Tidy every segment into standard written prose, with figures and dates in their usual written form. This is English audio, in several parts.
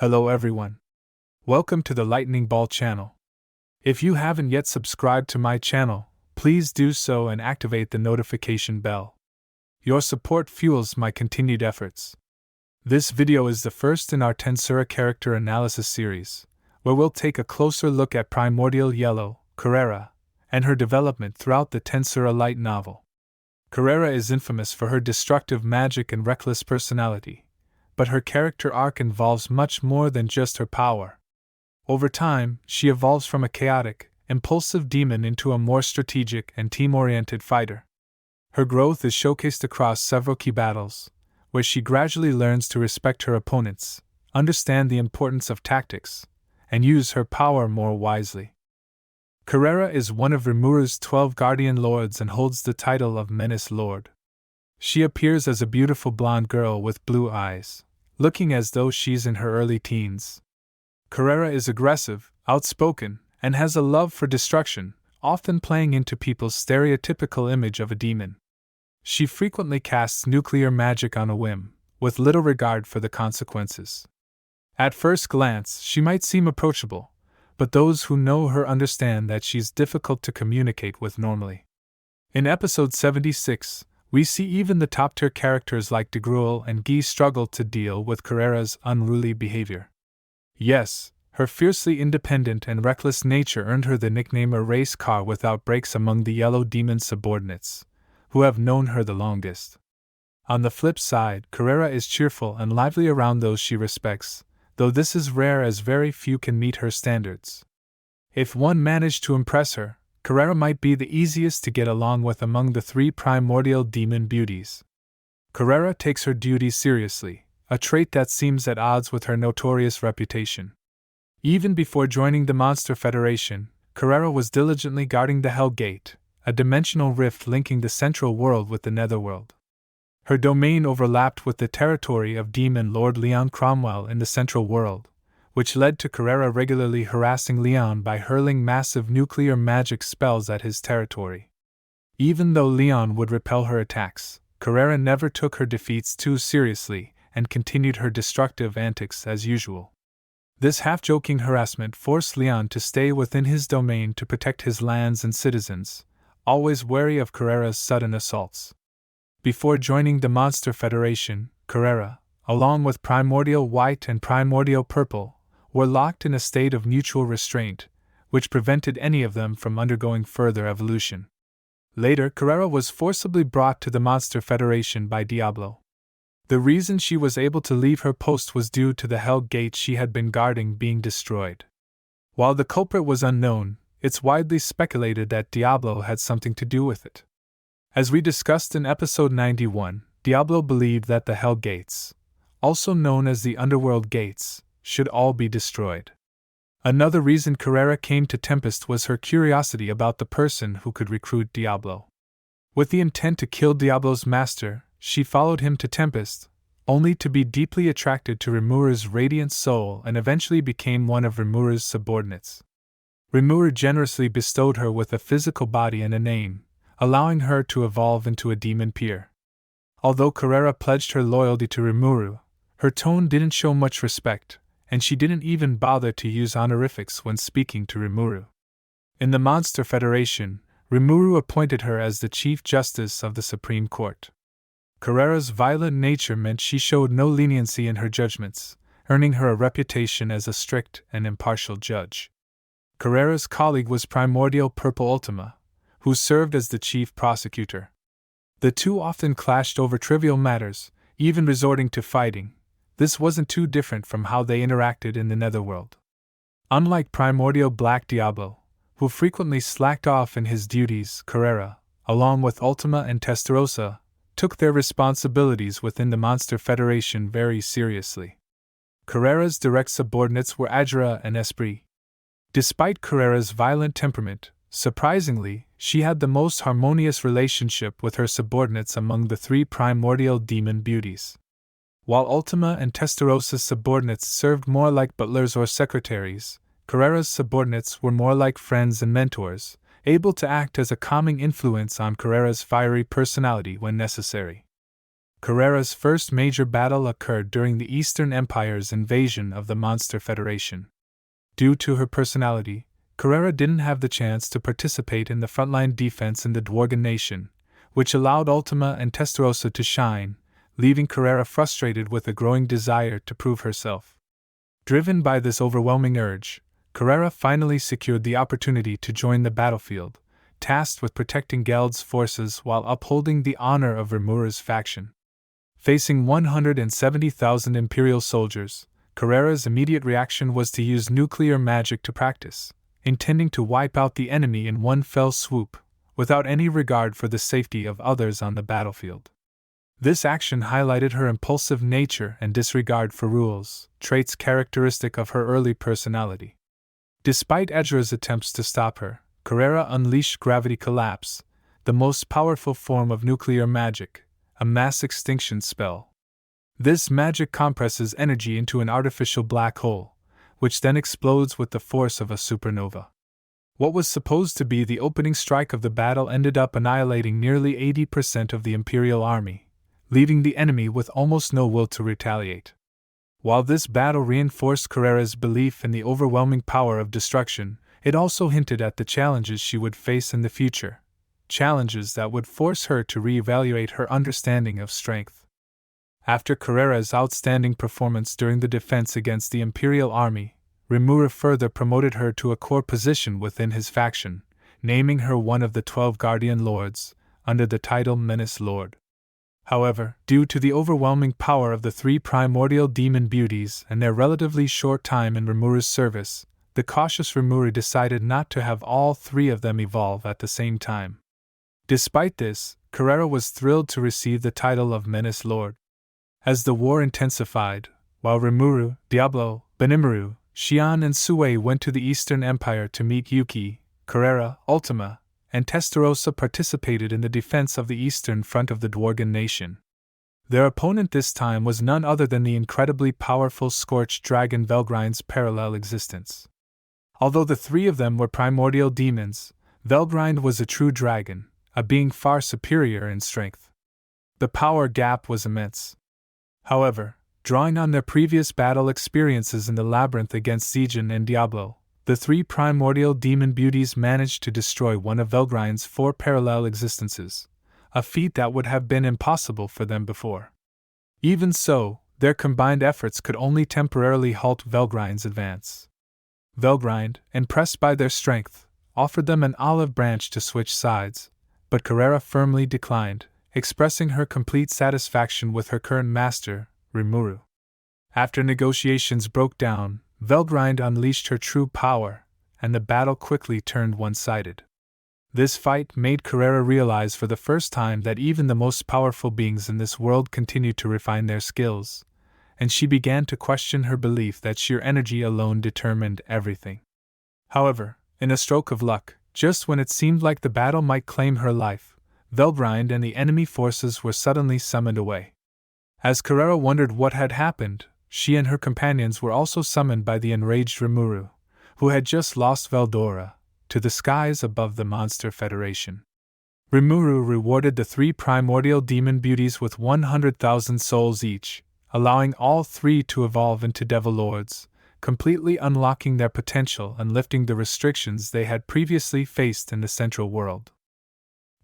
Hello everyone. Welcome to the Lightning Ball channel. If you haven't yet subscribed to my channel, please do so and activate the notification bell. Your support fuels my continued efforts. This video is the first in our Tensura character analysis series, where we'll take a closer look at Primordial Yellow Carrera and her development throughout the Tensura light novel. Carrera is infamous for her destructive magic and reckless personality, but her character arc involves much more than just her power. Over time, she evolves from a chaotic, impulsive demon into a more strategic and team-oriented fighter. Her growth is showcased across several key battles, where she gradually learns to respect her opponents, understand the importance of tactics, and use her power more wisely. Carrera is one of Rimuru's 12 Guardian Lords and holds the title of Menace Lord. She appears as a beautiful blonde girl with blue eyes, looking as though she's in her early teens. Carrera is aggressive, outspoken, and has a love for destruction, often playing into people's stereotypical image of a demon. She frequently casts nuclear magic on a whim, with little regard for the consequences. At first glance, she might seem approachable, but those who know her understand that she's difficult to communicate with normally. In episode 76, we see even the top-tier characters like De Gruel and Guy struggle to deal with Carrera's unruly behavior. Yes, her fiercely independent and reckless nature earned her the nickname a race car without brakes among the Yellow Demon subordinates, who have known her the longest. On the flip side, Carrera is cheerful and lively around those she respects, though this is rare as very few can meet her standards. If one managed to impress her, Carrera might be the easiest to get along with among the three primordial demon beauties. Carrera takes her duties seriously, a trait that seems at odds with her notorious reputation. Even before joining the Monster Federation, Carrera was diligently guarding the Hell Gate, a dimensional rift linking the Central World with the Netherworld. Her domain overlapped with the territory of Demon Lord Leon Cromwell in the Central World, which led to Carrera regularly harassing Leon by hurling massive nuclear magic spells at his territory. Even though Leon would repel her attacks, Carrera never took her defeats too seriously and continued her destructive antics as usual. This half-joking harassment forced Leon to stay within his domain to protect his lands and citizens, always wary of Carrera's sudden assaults. Before joining the Monster Federation, Carrera, along with Primordial White and Primordial Purple, were locked in a state of mutual restraint, which prevented any of them from undergoing further evolution. Later, Carrera was forcibly brought to the Monster Federation by Diablo. The reason she was able to leave her post was due to the Hell Gate she had been guarding being destroyed. While the culprit was unknown, it's widely speculated that Diablo had something to do with it. As we discussed in episode 91, Diablo believed that the Hell Gates, also known as the Underworld Gates, should all be destroyed. Another reason Carrera came to Tempest was her curiosity about the person who could recruit Diablo. With the intent to kill Diablo's master, she followed him to Tempest, only to be deeply attracted to Rimuru's radiant soul and eventually became one of Rimuru's subordinates. Rimuru generously bestowed her with a physical body and a name, allowing her to evolve into a demon peer. Although Carrera pledged her loyalty to Rimuru, her tone didn't show much respect, and she didn't even bother to use honorifics when speaking to Rimuru. In the Monster Federation, Rimuru appointed her as the Chief Justice of the Supreme Court. Carrera's violent nature meant she showed no leniency in her judgments, earning her a reputation as a strict and impartial judge. Carrera's colleague was Primordial Purple Ultima, who served as the chief prosecutor. The two often clashed over trivial matters, even resorting to fighting. This wasn't too different from how they interacted in the Netherworld. Unlike Primordial Black Diablo, who frequently slacked off in his duties, Carrera, along with Ultima and Testarossa, took their responsibilities within the Monster Federation very seriously. Carrera's direct subordinates were Adjura and Esprit. Despite Carrera's violent temperament, surprisingly, she had the most harmonious relationship with her subordinates among the three primordial demon beauties. While Ultima and Testarossa's subordinates served more like butlers or secretaries, Carrera's subordinates were more like friends and mentors, able to act as a calming influence on Carrera's fiery personality when necessary. Carrera's first major battle occurred during the Eastern Empire's invasion of the Monster Federation. Due to her personality, Carrera didn't have the chance to participate in the frontline defense in the Dworgen nation, which allowed Ultima and Testarossa to shine, leaving Carrera frustrated with a growing desire to prove herself. Driven by this overwhelming urge, Carrera finally secured the opportunity to join the battlefield, tasked with protecting Geld's forces while upholding the honor of Rimuru's faction. Facing 170,000 Imperial soldiers, Carrera's immediate reaction was to use nuclear magic to practice, intending to wipe out the enemy in one fell swoop, without any regard for the safety of others on the battlefield. This action highlighted her impulsive nature and disregard for rules, traits characteristic of her early personality. Despite Edgera's attempts to stop her, Carrera unleashed Gravity Collapse, the most powerful form of nuclear magic, a mass extinction spell. This magic compresses energy into an artificial black hole, which then explodes with the force of a supernova. What was supposed to be the opening strike of the battle ended up annihilating nearly 80% of the Imperial army, leaving the enemy with almost no will to retaliate. While this battle reinforced Carrera's belief in the overwhelming power of destruction, it also hinted at the challenges she would face in the future, challenges that would force her to reevaluate her understanding of strength. After Carrera's outstanding performance during the defense against the Imperial army, Rimuru further promoted her to a core position within his faction, naming her one of the 12 Guardian Lords, under the title Menace Lord. However, due to the overwhelming power of the 3 primordial demon beauties and their relatively short time in Rimuru's service, the cautious Rimuru decided not to have all 3 of them evolve at the same time. Despite this, Carrera was thrilled to receive the title of Menace Lord. As the war intensified, while Rimuru, Diablo, Benimaru, Xian and Sui went to the Eastern Empire to meet Yuki, Carrera, Ultima, and Testarossa participated in the defense of the eastern front of the Dworgen nation. Their opponent this time was none other than the incredibly powerful Scorched Dragon Velgrind's parallel existence. Although the 3 of them were primordial demons, Velgrind was a true dragon, a being far superior in strength. The power gap was immense. However, drawing on their previous battle experiences in the labyrinth against Zijin and Diablo, the 3 primordial demon beauties managed to destroy one of Velgrind's 4 parallel existences, a feat that would have been impossible for them before. Even so, their combined efforts could only temporarily halt Velgrind's advance. Velgrind, impressed by their strength, offered them an olive branch to switch sides, but Carrera firmly declined, expressing her complete satisfaction with her current master, Rimuru. After negotiations broke down, Velgrind unleashed her true power, and the battle quickly turned one-sided. This fight made Carrera realize for the first time that even the most powerful beings in this world continue to refine their skills, and she began to question her belief that sheer energy alone determined everything. However, in a stroke of luck, just when it seemed like the battle might claim her life, Velgrind and the enemy forces were suddenly summoned away. As Carrera wondered what had happened, she and her companions were also summoned by the enraged Rimuru, who had just lost Veldora, to the skies above the Monster Federation. Rimuru rewarded the 3 primordial demon beauties with 100,000 souls each, allowing all 3 to evolve into Devil Lords, completely unlocking their potential and lifting the restrictions they had previously faced in the Central World.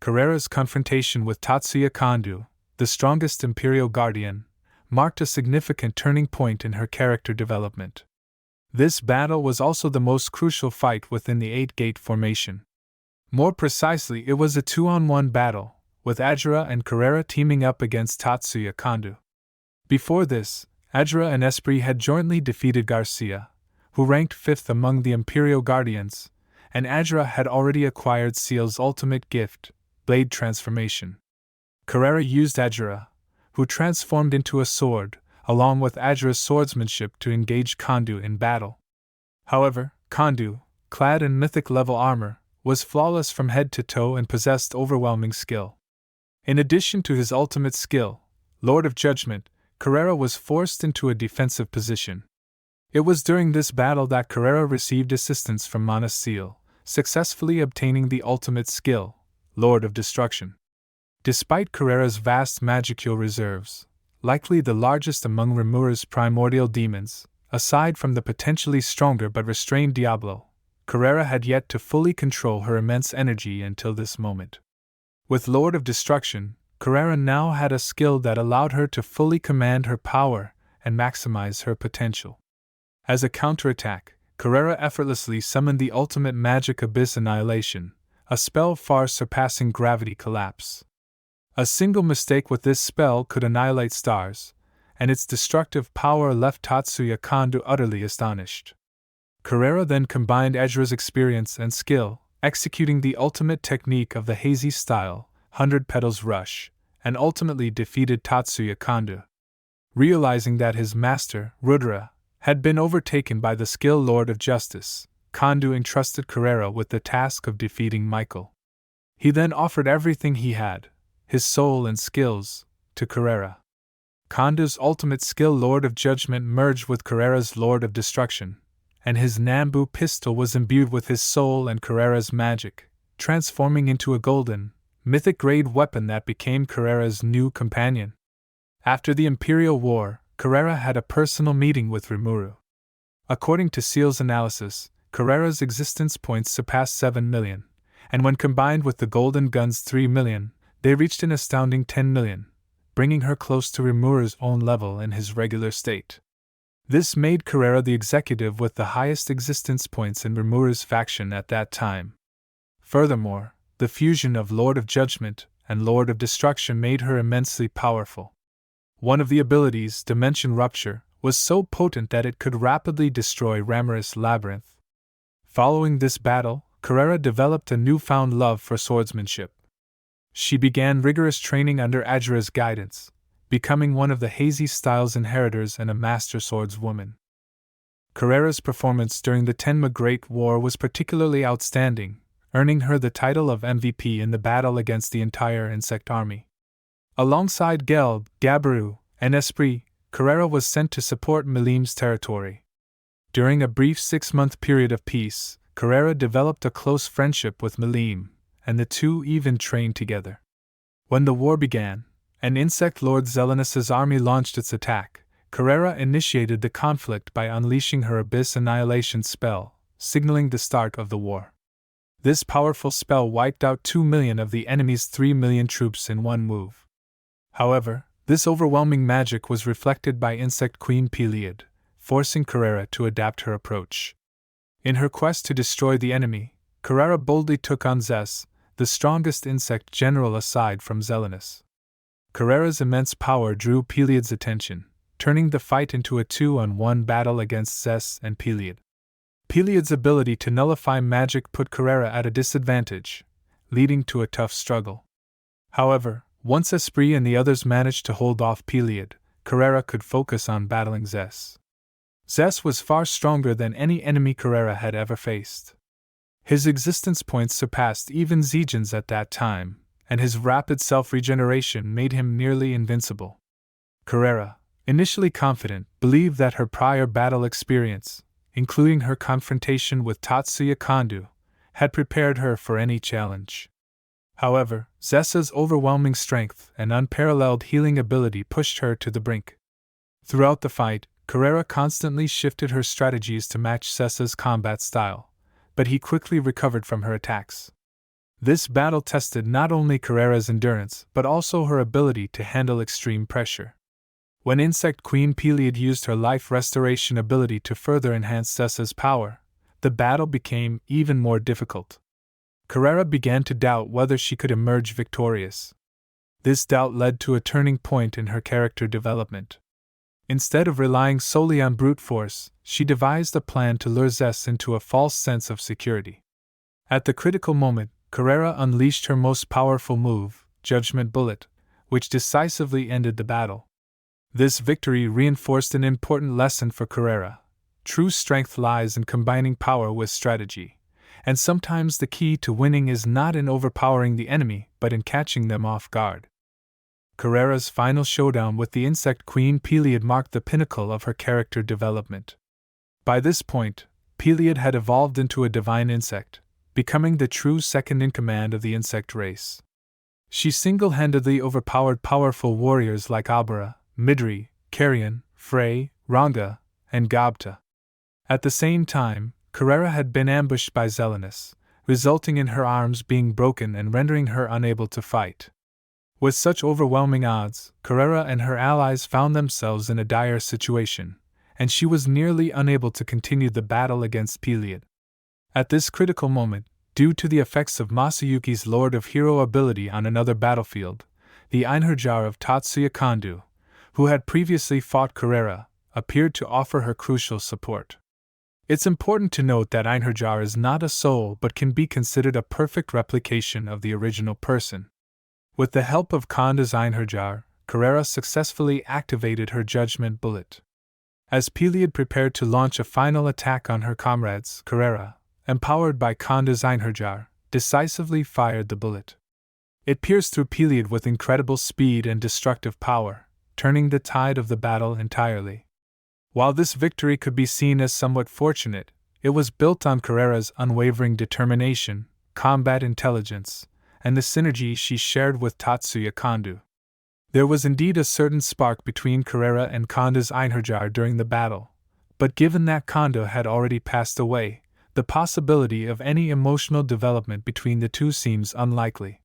Carrera's confrontation with Tatsuya Kandu, the strongest Imperial Guardian, marked a significant turning point in her character development. This battle was also the most crucial fight within the 8-Gate formation. More precisely, it was a 2-on-1 battle, with Agera and Carrera teaming up against Tatsuya Kandu. Before this, Agera and Esprit had jointly defeated Garcia, who ranked 5th among the Imperial Guardians, and Agera had already acquired Seal's ultimate gift, Blade Transformation. Carrera used Agera, who transformed into a sword, along with Agera's swordsmanship to engage Kandu in battle. However, Kandu, clad in mythic-level armor, was flawless from head to toe and possessed overwhelming skill. In addition to his ultimate skill, Lord of Judgment, Carrera was forced into a defensive position. It was during this battle that Carrera received assistance from Mana Seal, successfully obtaining the ultimate skill, Lord of Destruction. Despite Carrera's vast magical reserves, likely the largest among Rimura's primordial demons, aside from the potentially stronger but restrained Diablo, Carrera had yet to fully control her immense energy until this moment. With Lord of Destruction, Carrera now had a skill that allowed her to fully command her power and maximize her potential. As a counterattack, Carrera effortlessly summoned the ultimate magic Abyss Annihilation, a spell far surpassing gravity collapse. A single mistake with this spell could annihilate stars, and its destructive power left Tatsuya Kondo utterly astonished. Carrera then combined Ezra's experience and skill, executing the ultimate technique of the hazy style, 100 Petals Rush, and ultimately defeated Tatsuya Kondo. Realizing that his master, Rudra, had been overtaken by the skilled Lord of Justice, Kondo entrusted Carrera with the task of defeating Michael. He then offered everything he had, his soul and skills, to Carrera. Kondo's ultimate skill, Lord of Judgment, merged with Carrera's Lord of Destruction, and his Nambu pistol was imbued with his soul and Carrera's magic, transforming into a golden, mythic-grade weapon that became Carrera's new companion. After the Imperial War, Carrera had a personal meeting with Rimuru. According to Seal's analysis, Carrera's existence points surpassed 7 million, and when combined with the Golden Gun's 3 million, they reached an astounding 10 million, bringing her close to Rimuru's own level in his regular state. This made Carrera the executive with the highest existence points in Rimuru's faction at that time. Furthermore, the fusion of Lord of Judgment and Lord of Destruction made her immensely powerful. One of the abilities, Dimension Rupture, was so potent that it could rapidly destroy Ramorous Labyrinth. Following this battle, Carrera developed a newfound love for swordsmanship. She began rigorous training under Ajura's guidance, becoming one of the hazy style's inheritors and a master swordswoman. Carrera's performance during the Tenma Great War was particularly outstanding, earning her the title of MVP in the battle against the entire insect army. Alongside Gelb, Gabaru, and Esprit, Carrera was sent to support Milim's territory. During a brief 6-month period of peace, Carrera developed a close friendship with Milim, and the two even trained together. When the war began, and Insect Lord Zelenus's army launched its attack, Carrera initiated the conflict by unleashing her Abyss Annihilation spell, signaling the start of the war. This powerful spell wiped out 2 million of the enemy's 3 million troops in one move. However, this overwhelming magic was reflected by Insect Queen Peliad, forcing Carrera to adapt her approach. In her quest to destroy the enemy, Carrera boldly took on Zes, the strongest insect general aside from Zelenus. Carrera's immense power drew Peliad's attention, turning the fight into a 2-on-1 battle against Zes and Peliad. Peliad's ability to nullify magic put Carrera at a disadvantage, leading to a tough struggle. However, once Esprit and the others managed to hold off Peliad, Carrera could focus on battling Zes. Zes was far stronger than any enemy Carrera had ever faced. His existence points surpassed even Zegen's at that time, and his rapid self-regeneration made him nearly invincible. Carrera, initially confident, believed that her prior battle experience, including her confrontation with Tatsuya Kondo, had prepared her for any challenge. However, Zessa's overwhelming strength and unparalleled healing ability pushed her to the brink. Throughout the fight, Carrera constantly shifted her strategies to match Zessa's combat style, but he quickly recovered from her attacks. This battle tested not only Carrera's endurance but also her ability to handle extreme pressure. When Insect Queen Peliad used her life restoration ability to further enhance Zessa's power, the battle became even more difficult. Carrera began to doubt whether she could emerge victorious. This doubt led to a turning point in her character development. Instead of relying solely on brute force, she devised a plan to lure Zes into a false sense of security. At the critical moment, Carrera unleashed her most powerful move, Judgment Bullet, which decisively ended the battle. This victory reinforced an important lesson for Carrera. True strength lies in combining power with strategy, and sometimes the key to winning is not in overpowering the enemy but in catching them off guard. Carrera's final showdown with the Insect Queen Peliad marked the pinnacle of her character development. By this point, Peliad had evolved into a divine insect, becoming the true second-in-command of the insect race. She single-handedly overpowered powerful warriors like Abra, Midri, Carrion, Frey, Ranga, and Gobta. At the same time, Carrera had been ambushed by Zelenus, resulting in her arms being broken and rendering her unable to fight. With such overwhelming odds, Carrera and her allies found themselves in a dire situation, and she was nearly unable to continue the battle against Peliad. At this critical moment, due to the effects of Masayuki's Lord of Hero ability on another battlefield, the Einherjar of Tatsuya Kondo, who had previously fought Carrera, appeared to offer her crucial support. It's important to note that Einherjar is not a soul but can be considered a perfect replication of the original person. With the help of Konda's Einherjar, Carrera successfully activated her judgment bullet. As Peliad prepared to launch a final attack on her comrades, Carrera, empowered by Konda's Einherjar, decisively fired the bullet. It pierced through Peliad with incredible speed and destructive power, turning the tide of the battle entirely. While this victory could be seen as somewhat fortunate, it was built on Carrera's unwavering determination, combat intelligence, and the synergy she shared with Tatsuya Kondo. There was indeed a certain spark between Carrera and Konda's Einherjar during the battle, but given that Kondo had already passed away, the possibility of any emotional development between the two seems unlikely.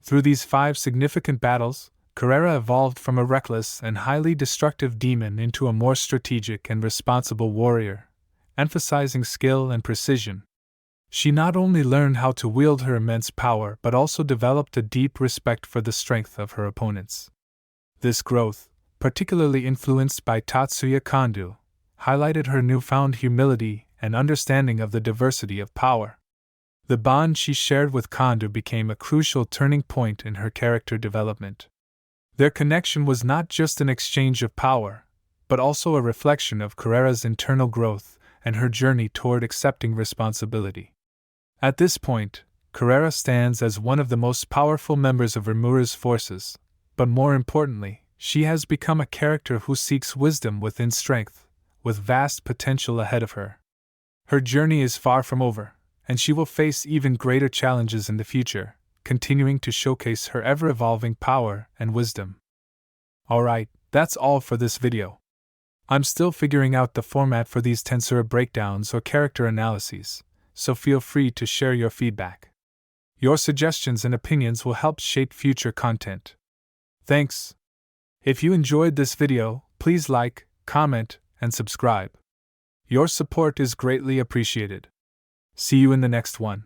Through these 5 significant battles, Carrera evolved from a reckless and highly destructive demon into a more strategic and responsible warrior, emphasizing skill and precision. She not only learned how to wield her immense power but also developed a deep respect for the strength of her opponents. This growth, particularly influenced by Tatsuya Kondo, highlighted her newfound humility and understanding of the diversity of power. The bond she shared with Kondo became a crucial turning point in her character development. Their connection was not just an exchange of power, but also a reflection of Carrera's internal growth and her journey toward accepting responsibility. At this point, Carrera stands as one of the most powerful members of Rimura's forces, but more importantly, she has become a character who seeks wisdom within strength, with vast potential ahead of her. Her journey is far from over, and she will face even greater challenges in the future, continuing to showcase her ever-evolving power and wisdom. Alright, that's all for this video. I'm still figuring out the format for these tensura breakdowns or character analyses, so feel free to share your feedback. Your suggestions and opinions will help shape future content. Thanks. If you enjoyed this video, please like, comment, and subscribe. Your support is greatly appreciated. See you in the next one.